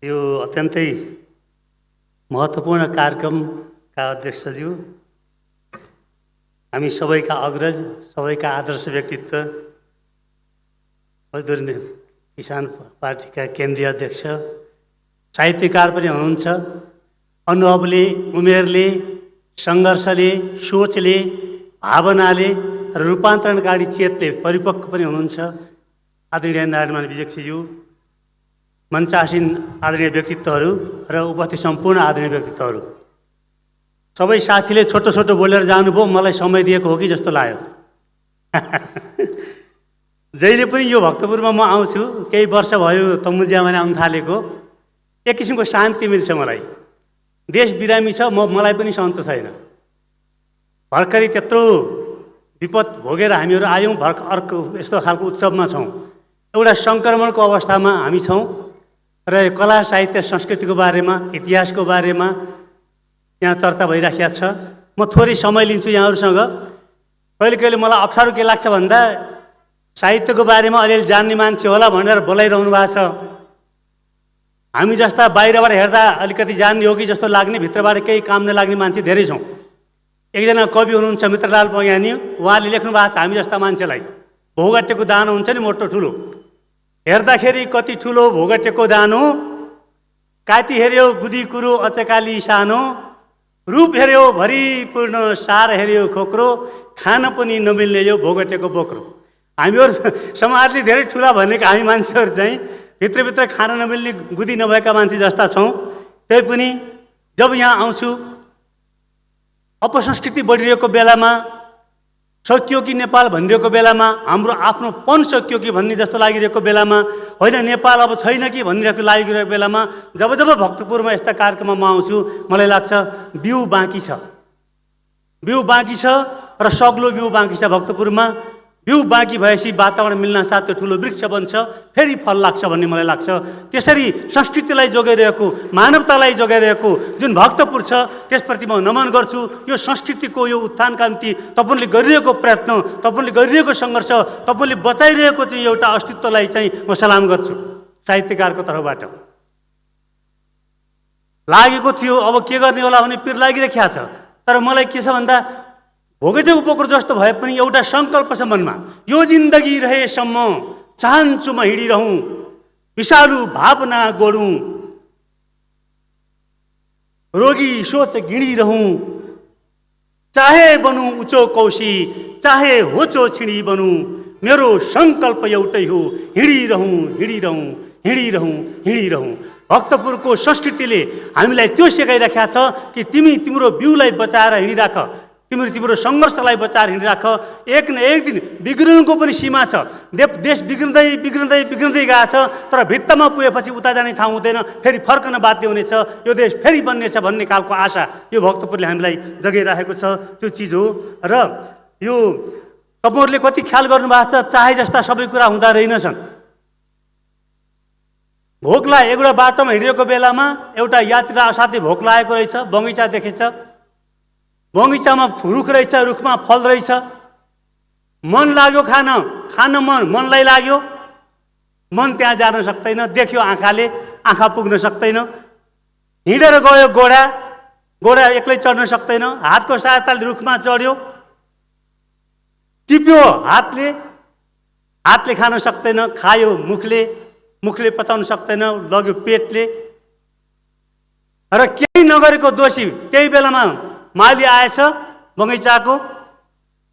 यो अत्यन्तै महत्त्वपूर्ण कार्यक्रमका अध्यक्षज्यू, हामी सबैका अग्रज, सबैका आदर्श व्यक्तित्व, आदरणीय किसान पार्टीका केन्द्रीय अध्यक्ष, साहित्यकार पनि हुनुहुन्छ। अनुभवले, उमेरले, सङ्घर्षले, सोचले, भावनाले र रूपान्तरणकारी चेतले परिपक्व पनि हुनुहुन्छ आदरणीय नारायण विजयज्यू, मञ्चासीन आदरणीय व्यक्तित्वहरू र उपस्थित सम्पूर्ण आदरणीय व्यक्तित्वहरू, सबै साथीले छोटो छोटो बोलेर जानुभयो, मलाई समय दिएको हो कि जस्तो लाग्यो। जहिले पनि यो भक्तपुरमा म आउँछु, केही वर्ष भयो तमुजियामा आउन थालेको, एक किसिमको शान्ति मिल्छ मलाई। देश बिरामी छ, मलाई पनि सन्चो छैन। भर्खरै त्यत्रो विपद भोगेर हामीहरू आयौँ, अर्को यस्तो खालको उत्सवमा छौँ। एउटा सङ्क्रमणको अवस्थामा हामी छौँ र कला साहित्य संस्कृतिको बारेमा, इतिहासको बारेमा यहाँ चर्चा भइराखेको छ। म थोरै समय लिन्छु यहाँहरूसँग। कहिले कहिले मलाई अप्ठ्यारो के लाग्छ भन्दा, साहित्यको बारेमा अलिअलि जान्ने मान्छे होला भनेर बोलाइरहनु भएको छ। हामी जस्ता बाहिरबाट हेर्दा अलिकति जान्ने हो कि जस्तो लाग्ने, भित्रबाट केही काम नलाग्ने मान्छे धेरै छौँ। एकजना कवि हुनुहुन्छ मित्रलाल पौयानी, उहाँले लेख्नु भएको छ हामी जस्ता मान्छेलाई, भोगटेको दानो हुन्छ नि मोटो ठुलो, हेर्दाखेरि कति ठुलो भोगटेको दानो, काटी हेऱ्यो गुदी कुरो अचकाली सानो, रूप हेऱ्यो भरिपूर्ण सार हेऱ्यो खोक्रो, खान पनि नमिल्ने यो भोगटेको बोक्रो। हामीहरू समाजले धेरै ठुला भनेको हामी मान्छेहरू चाहिँ भित्रभित्र खान नमिल्ने गुदी नभएका मान्छे जस्ता छौँ। त्यही पनि जब यहाँ आउँछु, अपसंस्कृति बढिरहेको बेलामा, सकियो कि नेपाल भनिरहेको बेलामा, हाम्रो आफ्नोपन सकियो कि भन्ने जस्तो लागिरहेको बेलामा, होइन नेपाल अब छैन कि भनिरहेको लागिरहेको बेलामा, जब जब भक्तपुरमा यस्ता कार्यक्रममा म आउँछु, मलाई लाग्छ बिउ बाँकी छ, बिउ बाँकी छ र सग्लो बिउ बाँकी छ भक्तपुरमा। बिउ बाँकी भएपछि वातावरण मिल्न साथ त्यो ठुलो वृक्ष बन्छ, फेरि फल लाग्छ भन्ने मलाई लाग्छ। त्यसरी संस्कृतिलाई जोगाइरहेको, मानवतालाई जोगाइरहेको जुन भक्तपुर छ, त्यसप्रति म नमन गर्छु। यो संस्कृतिको यो उत्थानका निम्ति तपाईँले गरिरहेको प्रयत्न, तपाईँले गरिरहेको सङ्घर्ष, तपाईँले बचाइरहेको चाहिँ एउटा अस्तित्वलाई चाहिँ म सलाम गर्छु साहित्यकारको तर्फबाट। लागेको थियो अब के गर्ने होला भने पिर लागिरहेको छ, तर मलाई के छ भन्दा, भोगटेको बोक्रो जस्तो भए पनि एउटा सङ्कल्प छ मनमा, यो जिन्दगी रहेसम्म चाहन्छु म हिँडिरहँ, विषालु भावना गोडौँ, रोगी सोच घिँडिरहँ, चाहे बनौँ उचो कौशी, चाहे होचो छिडी बनौँ, मेरो सङ्कल्प एउटै हो, हिँडिरहँ हिँडिरहँ हिँडिरहँ हिँडिरहँ। भक्तपुरको संस्कृतिले हामीलाई त्यो सिकाइराखेको छ कि तिम्रो बिउलाई बचाएर हिँडिराख, तिम्रो सङ्घर्षलाई बचाएर हिँडिराख। एक न एक दिन बिग्रिनुको पनि सीमा छ। देश बिग्रिँदै बिग्रिँदै बिग्रिँदै गएको छ, तर भित्तामा पुगेपछि उता जाने ठाउँ हुँदैन, फेरि फर्कन बाध्य हुनेछ, यो देश फेरि बन्नेछ भन्ने खालको आशा यो भक्तपुरले हामीलाई जगाइराखेको छ। त्यो चिज हो। र यो तपाईँहरूले कति ख्याल गर्नुभएको छ, चाहे जस्ता सबै कुरा हुँदा रहेनछन्। भोक लाग्यो, एउटा बाटोमा हिँडेको बेलामा एउटा यात्रा असाध्यै भोक लागेको रहेछ, बगैँचा देखेछ, बगैँचामा रुख रहेछ, रुखमा फल रहेछ, मन लाग्यो खान मनलाई लाग्यो, मन त्यहाँ जान सक्दैन, देख्यो आँखाले, आँखा पुग्न सक्दैन। हिँडेर गयो घोडा एक्लै चढ्न सक्दैन, हातको सहायताले रुखमा चढ्यो, टिप्यो हातले खान सक्दैन, खायो मुखले पचाउन सक्दैन, लग्यो पेटले। र केही नगरेको दोषी त्यही बेलामा माली आएछ बगैँचाको,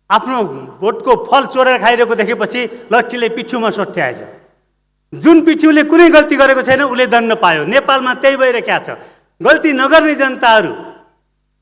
आफ्नो बोटको फल चोरेर खाइरहेको देखेपछि लट्ठीले पिठ्युमा सोध्याएछ। जुन पिठ्युले कुनै गल्ती गरेको छैन उसले दण्ड पायो। नेपालमा त्यही भइरहेको छ। गल्ती नगर्ने जनताहरू,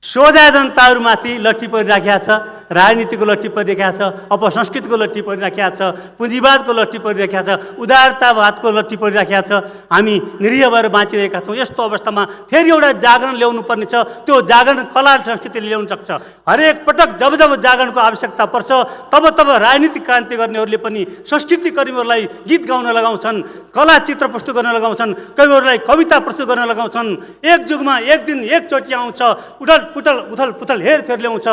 सोझा जनताहरूमाथि लट्ठी परिराखेको छ, राजनीतिको लट्ठी परिराखेको छ, अपसंस्कृतिको लट्ठी परिराखेको छ, पुँजीवादको लट्ठी परिराखेको छ, उदारतावादको लट्ठी परिराखेको छ। हामी निरीह भएर बाँचिरहेका छौँ। यस्तो अवस्थामा फेरि एउटा जागरण ल्याउनु पर्ने छ। त्यो जागरण कला संस्कृतिले ल्याउन सक्छ। हरेक पटक जब जब जागरणको आवश्यकता पर्छ, तब राजनीतिक क्रान्ति गर्नेहरूले पनि संस्कृति कर्मीहरूलाई गीत गाउन लगाउँछन्, कला चित्र प्रस्तुत गर्न लगाउँछन्, कविहरूलाई कविता प्रस्तुत गर्न लगाउँछन्। एक जुगमा एक दिन एकचोटि आउँछ, उथल पुथल हेरफेर ल्याउँछ।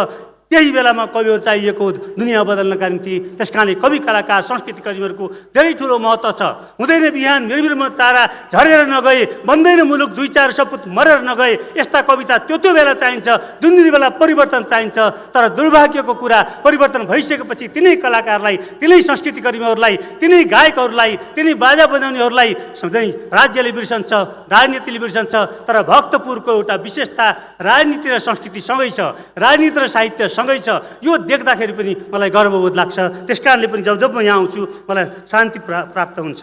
त्यही बेलामा कविहरू चाहिएको दुनियाँ बदल्नका निम्ति। त्यस कारणले कवि कलाकार संस्कृति कर्मीहरूको धेरै ठुलो महत्त्व छ। हुँदैन बिहान मिरमिरमा तारा झरेर नगए, बन्दैन मुलुक दुई चार सपुत मरेर नगए, यस्ता कविता त्यो बेला चाहिन्छ जुन बेला परिवर्तन चाहिन्छ। तर दुर्भाग्यको कुरा, परिवर्तन भइसकेपछि तिनै कलाकारलाई, तिनै संस्कृति कर्मीहरूलाई, तिनै गायकहरूलाई, तिनै बाजा बजाउनेहरूलाई चाहिँ राज्यले बिर्सन्छ, राजनीतिले बिर्सन्छ। तर भक्तपुरको एउटा विशेषता राजनीति र संस्कृति सँगै छ, राजनीति र साहित्य सँगै छ। यो देख्दाखेरि पनि मलाई गर्वबोध लाग्छ। त्यस कारणले पनि जब म यहाँ आउँछु मलाई शान्ति प्राप्त हुन्छ।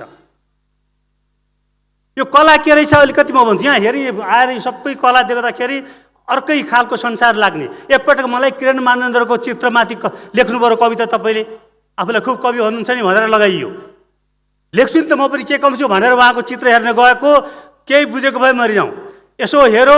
यो कला के रहेछ अलिकति म भन्छु। यहाँ हेरी आएर सबै कला देख्दाखेरि अर्कै खालको संसार लाग्ने। एकपटक मलाई किरण मानन्दरको चित्रमाथि लेख्नु पर्यो कविता, तपाईँले आफूलाई खुब कवि हुनुहुन्छ नि भनेर लगाइयो। लेख्छु नि त म पनि के कम छु भनेर उहाँको चित्र हेर्न गएको, केही बुझेको भए मरिजाउँ। यसो हेरो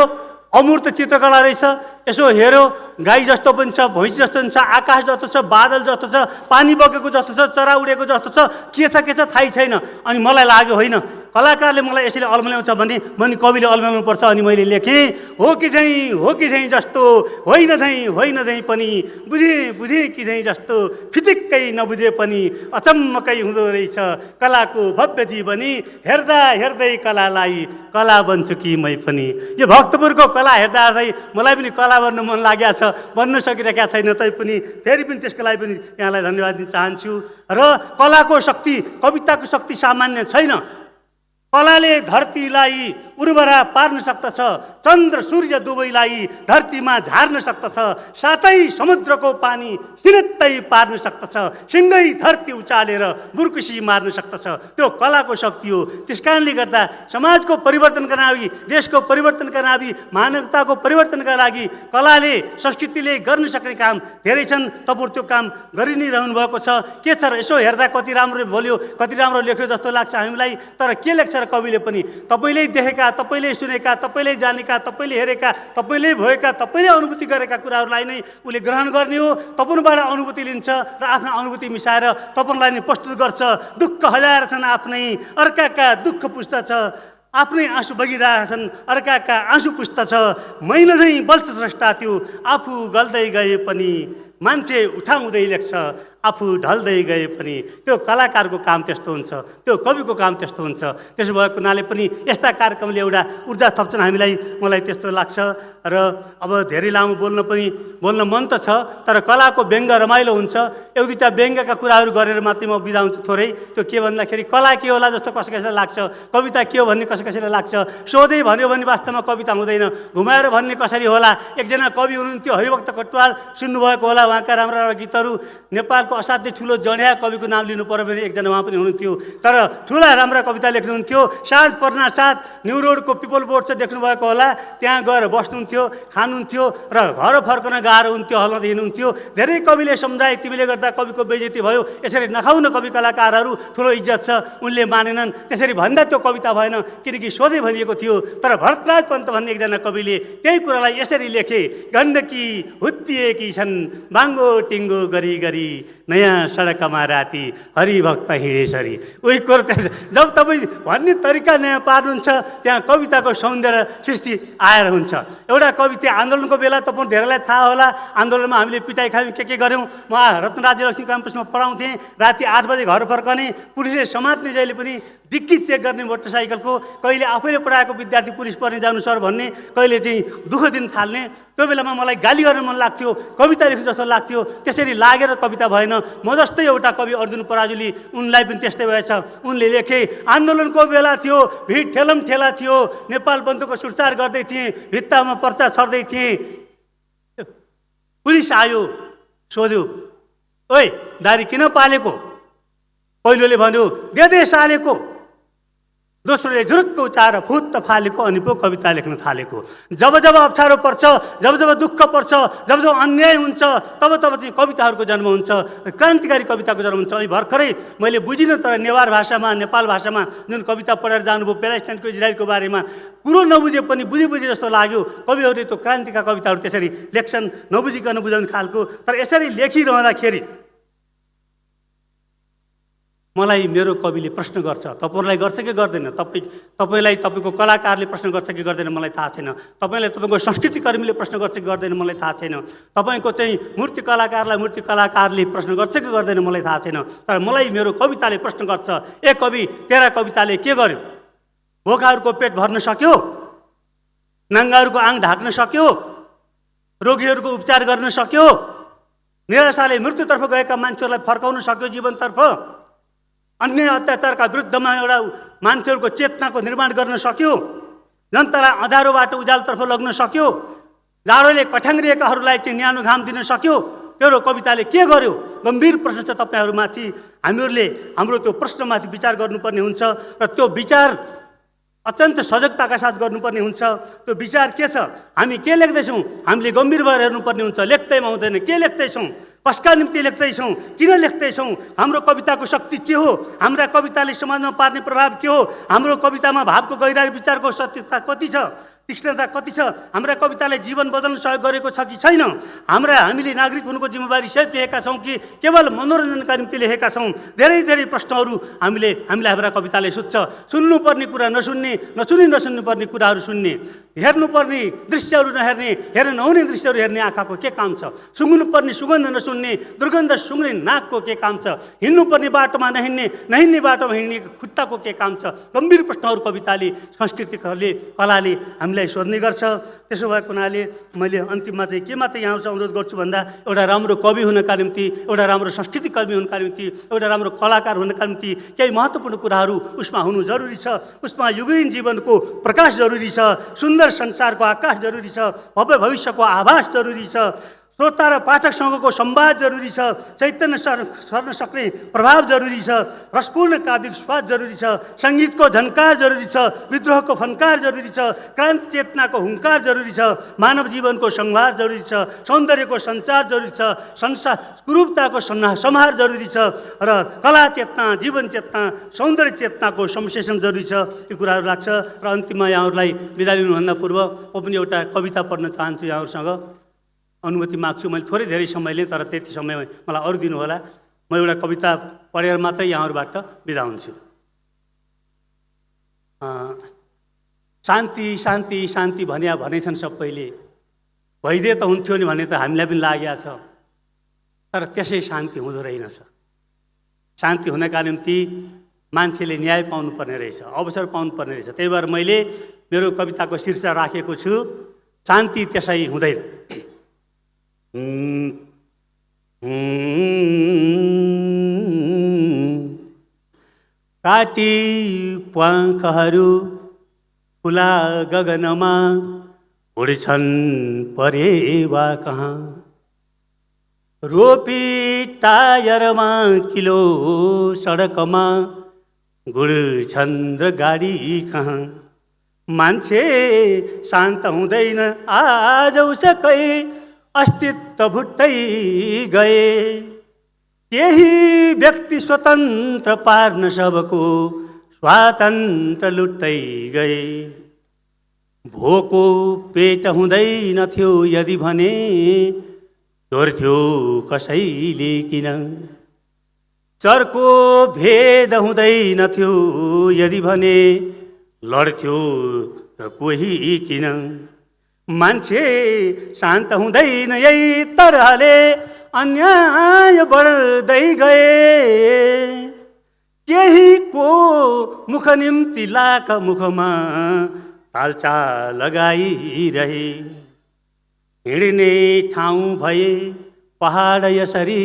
अमूर्त चित्रकला रहेछ, यसो हेरो गाई जस्तो पनि छ, भैँसी जस्तो पनि छ, आकाश जस्तो छ, बादल जस्तो छ, पानी बगेको जस्तो छ, चरा उडेको जस्तो छ, के छ थाहै छैन। अनि मलाई लाग्यो होइन कलाकारले मलाई यसैले अल्मल्याउँछ भने मैले कविले अल्मल्याउनु पर्छ। अनि मैले लेखेँ हो कि चाहिँ जस्तो, होइन चाहिँ पनि, बुझे कि चाहिँ जस्तो, फिचिक्कै नबुझे पनि अचम्मकै हुँदो रहेछ कलाको भव्य जीवनी। हेर्दै कलालाई कला बन्छु कि मै पनि। यो भक्तपुरको कला हेर्दै मलाई पनि कला बन्न मन लागेको छ, बन्न सकिरहेका छैन। तैपनि फेरि पनि त्यसको लागि पनि यहाँलाई धन्यवाद दिन चाहन्छु। र कलाको शक्ति, कविताको शक्ति सामान्य छैन। कलाले धरतीलाई उर्वरा पार्न सक्दछ, चन्द्र सूर्य दुवैलाई धरतीमा झार्न सक्दछ, साथै समुद्रको पानी सिरत्तै पार्न सक्दछ, सिँगै धरती उचालेर बुर्कुसी मार्न सक्दछ। त्यो कलाको शक्ति हो। त्यस कारणले गर्दा समाजको परिवर्तनका लागि, देशको परिवर्तनका लागि, मानवताको परिवर्तनका लागि कलाले, संस्कृतिले गर्न सक्ने काम धेरै छन्। तपाईहरु त्यो काम गरि नै रहनु भएको छ। के छ र यसो हेर्दा कति राम्रो बोल्यो, कति राम्रो लेख्यो जस्तो लाग्छ हामीलाई। तर के लेख्छ र कविले पनि तपाईले देखेका, तपाईले सुनेका, तपाईले जानेका, तपाईले हेरेका, तपाईले भएका, तपाईले अनुभूति गरेका कुराहरूलाई नै उले ग्रहण गर्ने हो। तपाईबाट अनुभूति लिन्छ र आफ्ना अनुभूति मिसाएर तपाईलाई नै प्रस्तुत गर्छ। दुःख हजार छन् आफ्नै, अर्काका दुःख पुस्दछ, आफ्नै आँसु बगिरहेछन्, अर्काका आँसु पुस्दछ। मैन झैं बल्छ स्रष्टा त्यो, आफू गल्दै गए पनि मान्छे उठाउँदै लेख्छ, आफू ढल्दै गए पनि। त्यो कलाकारको काम त्यस्तो हुन्छ, त्यो कविको काम त्यस्तो हुन्छ। त्यसो भएको हुनाले पनि यस्ता कार्यक्रमले एउटा ऊर्जा थप्छन् हामीलाई, मलाई त्यस्तो लाग्छ। र अब धेरै लामो बोल्न मन त छ, तर कलाको व्यङ्ग रमाइलो हुन्छ। एक दुईवटा व्यङ्गका कुराहरू गरेर मात्रै म बिदा हुन्छु थोरै। त्यो के भन्दाखेरि कला के होला जस्तो कसैलाई लाग्छ, कविता के हो भन्ने कसैलाई लाग्छ। सोधै भन्यो भने वास्तवमा कविता हुँदैन, घुमाएर भन्ने कसरी होला। एकजना कवि हुनुहुन्थ्यो हरिभक्त कटुवाल, सुन्नुभएको होला उहाँका राम्रा राम्रा गीतहरू। नेपालको असाध्यै ठुलो जड्या कविको नाम लिनु पर्यो भने एकजना उहाँ पनि हुनुहुन्थ्यो। तर ठुला राम्रा कविता लेख्नुहुन्थ्यो। साँझ पर्ना साथ न्यु रोडको पिपल बोर्ड छ देख्नुभएको होला, त्यहाँ गएर बस्नुहुन्थ्यो, खानुहुन्थ्यो र घर फर्कन गाह्रो हुन्थ्यो, हल्न हिँड्नुहुन्थ्यो। धेरै कविले सम्झाए तिमीले गर्दा कविको बेइज्जती भयो, यसरी नखाउन कवि कलाकारहरू, ठुलो इज्जत छ। उनले मानेनन्, त्यसरी भन्दा त्यो कविता भएन, किनकि सोधै भनिएको थियो। तर भरतराज पन्त भन्ने एकजना कविले त्यही कुरालाई यसरी लेखे, गण्डकी हुत्तिएकी छन् बाङ्गो टिङ्गो गरी गरी, नयाँ सडकमा राति हरिभक्त हिँडेसरी। उही कुरो जब तपाईँ भन्ने तरिका नयाँ पार्नुहुन्छ, त्यहाँ कविताको सौन्दर्य सृष्टि आएर हुन्छ। एउटा कवि त्यहाँ आन्दोलनको बेला तपाईँ धेरैलाई थाहा होला, आन्दोलनमा हामीले पिटाइ खायौँ, के गर्यौँ। म रत्नराज लक्ष्मी क्याम्पसमा पढाउँथेँ, राति 8 बजे घर फर्कने, पुलिसले समात्ने, जहिले पनि डिक्की चेक गर्ने मोटरसाइकलको। कहिले आफैले पढाएको विद्यार्थी पुलिस पर्ने जानु सर भन्ने, कहिले चाहिँ दुःख दिन थाल्ने। त्यो बेलामा मलाई गाली गर्न मन लाग्थ्यो, कविता लेख्नु जस्तो लाग्थ्यो। त्यसरी लागेर कविता भएन। म जस्तै एउटा कवि अर्जुन पराजुली, उनलाई पनि त्यस्तै भएछ। उनले लेखे, आन्दोलनको बेला थियो, भिड ठेलम ठेला थियो, नेपाल बन्दको सुरसार गर्दै थिएँ, भित्तामा पर्चा छर्दै थिएँ। पुलिस आयो, सोध्यो, ओइ दारी किन पालेको? पहिलोले भन्यो दे सालेको, दोस्रोले झुरुक्क उचाएर फुत्त फालेको, अनि पो कविता लेख्न थालेको। जब अप्ठ्यारो पर्छ, जब दुःख पर्छ, जब अन्याय हुन्छ, तब चाहिँ कविताहरूको जन्म हुन्छ, क्रान्तिकारी कविताको जन्म हुन्छ। अनि भर्खरै मैले बुझिनँ, तर नेवार भाषामा, नेपाल भाषामा जुन कविता पढेर जानुभयो प्यालेस्टाइनको, इजरायलको बारेमा कुरो नबुझे पनि बुझे जस्तो लाग्यो। कविहरूले त्यो क्रान्तिका कविताहरू त्यसरी लेख्छन्, नबुझिकन बुझाउने खालको। तर यसरी लेखिरहँदाखेरि मलाई मेरो कविले प्रश्न गर्छ, तपाईँलाई गर्छ कि गर्दैन? तपाईँलाई तपाईँको कलाकारले प्रश्न गर्छ कि गर्दैन मलाई थाहा छैन। तपाईँलाई तपाईँको संस्कृतिकर्मीले प्रश्न गर्छ कि गर्दैन मलाई थाहा छैन। तपाईँको चाहिँ मूर्ति कलाकारलाई मूर्ति कलाकारले प्रश्न गर्छ कि गर्दैन मलाई थाहा छैन। तर मलाई मेरो कविताले प्रश्न गर्छ, ए कवि, तेरा कविताले के गर्यो? भोकाहरूको पेट भर्न सक्यो? नाङ्गाहरूको आङ ढाक्न सक्यो? रोगीहरूको उपचार गर्न सक्यो? निराशाले मृत्युतर्फ गएका मान्छेहरूलाई फर्काउन सक्यो जीवनतर्फ? अन्य अत्याचारका विरुद्धमा एउटा मान्छेहरूको चेतनाको निर्माण गर्न सक्यो? जनतालाई अँधारोबाट उज्यालोतर्फ लग्न सक्यो? जाडोले कठ्याङ्ग्रिएकाहरूलाई चाहिँ न्यानो घाम दिन सक्यो? तेरो कविताले के गर्यो? गम्भीर प्रश्न छ तपाईँहरूमाथि। हामीहरूले हाम्रो त्यो प्रश्नमाथि विचार गर्नुपर्ने हुन्छ र त्यो विचार अत्यन्त सजगताका साथ गर्नुपर्ने हुन्छ। त्यो विचार के छ? हामी के लेख्दैछौँ? हामीले गम्भीर भएर हेर्नुपर्ने हुन्छ। लेख्दैमा हुँदैन, के लेख्दैछौँ, कसका निम्ति लेख्दैछौँ, किन लेख्दैछौँ, हाम्रो कविताको शक्ति के हो, हाम्रा कविताले समाजमा पार्ने प्रभाव के हो, हाम्रो कवितामा भावको गहिराई विचारको सत्यता कति छ, तीक्ष्णता कति छ, हाम्रा कविताले जीवन बदल्न सहयोग गरेको छ कि छैन, हामीले नागरिक हुनुको जिम्मेवारी सहित लेखेका छौँ कि केवल मनोरञ्जनका निम्ति लेखेका छौँ। धेरै धेरै प्रश्नहरू हामीलाई हाम्रा कविताले सुत्छ। सुन्नुपर्ने कुरा नसुन्ने, नसुन्नुपर्ने कुराहरू सुन्ने, हेर्नुपर्ने दृश्यहरू नहेर्ने, हेर्न नहुने दृश्यहरू हेर्ने आँखाको के काम छ? सुँग्नुपर्ने सुगन्ध नसुन्ने, दुर्गन्ध सुँग्ने नाकको के काम छ? हिँड्नुपर्ने बाटोमा नहिँड्ने बाटोमा हिँड्ने खुट्टाको के काम छ? गम्भीर प्रश्नहरू कविताले, संस्कृतिले, कलाले हामीलाई सोध्ने गर्छ। त्यसो भएको हुनाले मैले अन्तिममा चाहिँ के मात्रै यहाँबाट अनुरोध गर्छु भन्दा, एउटा राम्रो कवि हुनका निम्ति, एउटा राम्रो संस्कृतिकर्मी हुनका निम्ति, एउटा राम्रो कलाकार हुनका निम्ति केही महत्त्वपूर्ण कुराहरू उसमा हुनु जरुरी छ। उसमा युगीन जीवनको प्रकाश जरुरी छ, सुन्दर संसारको आकाश जरुरी छ, भव्य भविष्यको आभास जरुरी छ, श्रोता र पाठकसँगको संवाद जरुरी छ, चैतन्य सर्न सक्ने प्रभाव जरुरी छ, रसपूर्ण काव्यिक स्वाद जरुरी छ, सङ्गीतको झन्कार जरुरी छ, विद्रोहको फन्कार जरुरी छ, क्रान्ति चेतनाको हुङ्कार जरुरी छ, मानव जीवनको संहार जरुरी छ, सौन्दर्यको सञ्चार जरुरी छ, कुरूपताको संहार जरुरी छ र कला चेतना, जीवन चेतना, सौन्दर्य चेतनाको संश्लेषण जरुरी छ। यो कुराहरू लाग्छ। र अन्तिममा यहाँहरूलाई बिदा लिनुभन्दा पूर्व म पनि एउटा कविता पढ्न चाहन्छु। यहाँहरूसँग अनुमति माग्छु। मैले थोरै धेरै समय लिएँ, तर त्यति समय मलाई अरू दिनुहोला। म एउटा कविता पढेर मात्रै यहाँहरूबाट बिदा हुन्छु। शान्ति शान्ति शान्ति भनेछन् सबैले, भइदिए त हुन्थ्यो नि भन्ने त हामीलाई पनि लागेको छ, तर त्यसै शान्ति हुँदो रहेनछ। शान्ति हुनका निम्ति मान्छेले न्याय पाउनुपर्ने रहेछ, अवसर पाउनुपर्ने रहेछ। त्यही भएर मैले मेरो कविताको शीर्षक राखेको छु, शान्ति त्यसै हुँदैन। काटी प्वाखहरू खुला गगनमा उड्छन् परेवा कहाँ, रोपी टायरमा किलो सडकमा गुड्छन् र गाडी कहाँ। मान्छे शान्त हुँदैन आज उसकै अस्तित्व भुट्दै गए, केही व्यक्ति स्वतन्त्र पार्न सबको स्वातन्त्र लुट्दै गए। भोको पेट हुँदैनथ्यो यदि भने चोर्थ्यो कसैले किन, चर्को भेद हुँदैनथ्यो यदि भने लड्थ्यो र कोही किन। मान्छे शान्त हुँदैन यही तरहले अन्याय बढ्दै गए, केहीको मुख निम्ति लाख मुखमा तालचा लगाइरहे। हिँड्ने ठाउँ भए पहाड यसरी,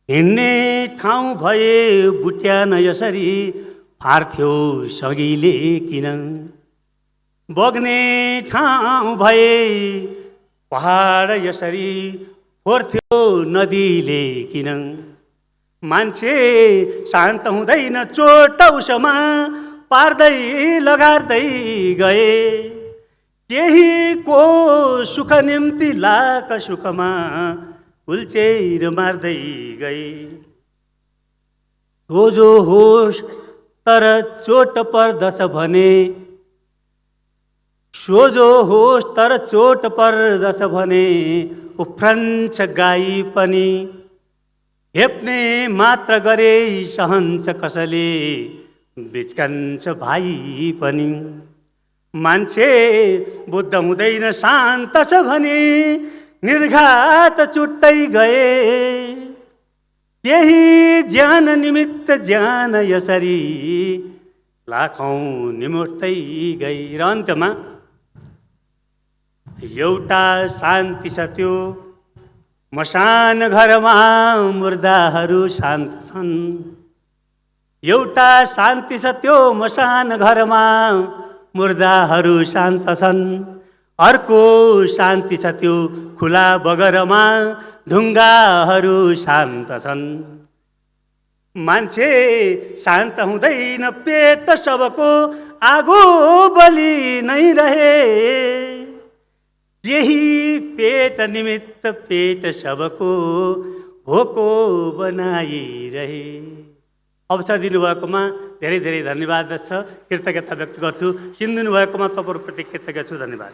हिँड्ने ठाउँ भए बुट्यान यसरी फार्थ्यो सगिले किन। बग्ने ठाउँ भए पहाड यसरी फोर्थ्यो नदीले किन। मान्छे शान्त हुँदैन चोट उसमा पार्दै लगार्दै गए, केहीको सुख निम्ति लाख सुखमा कुल्चेर मार्दै गए। सोझो होस् तर चोट पर्दछ भने, सोझो होस् तर चोट पर्दछ भने उफ्रन्छ गाई पनि। हेप्ने मात्र गरे सहन्छ कसले बिचकन्छ भाइ पनि। मान्छे बुद्ध हुँदैन शान्त छ भने निर्घात चुट्टै गए। केही ज्यान निमित्त ज्यान यसरी लाखौं निमुट्दै गई। र अन्तमा एउटा शान्ति छ त्यो मसान घरमा मुर्दाहरू शान्त छन्। एउटा शान्ति छ त्यो मसान घरमा मुर्दाहरू शान्त छन्। अर्को शान्ति छ त्यो खुला बगरमा ढुङ्गाहरू शान्त छन्। मान्छे शान्त हुँदैन पेट सबको आगो बलि नै रहे। यही पेट निमित्त पेट सबको भोको बनाइरहे। अवसर दिनुभएकोमा धेरै धेरै धन्यवाद छ, कृतज्ञता व्यक्त गर्छु। सुनिदिनु भएकोमा तपाईँहरूप्रति कृतज्ञ छु। धन्यवाद।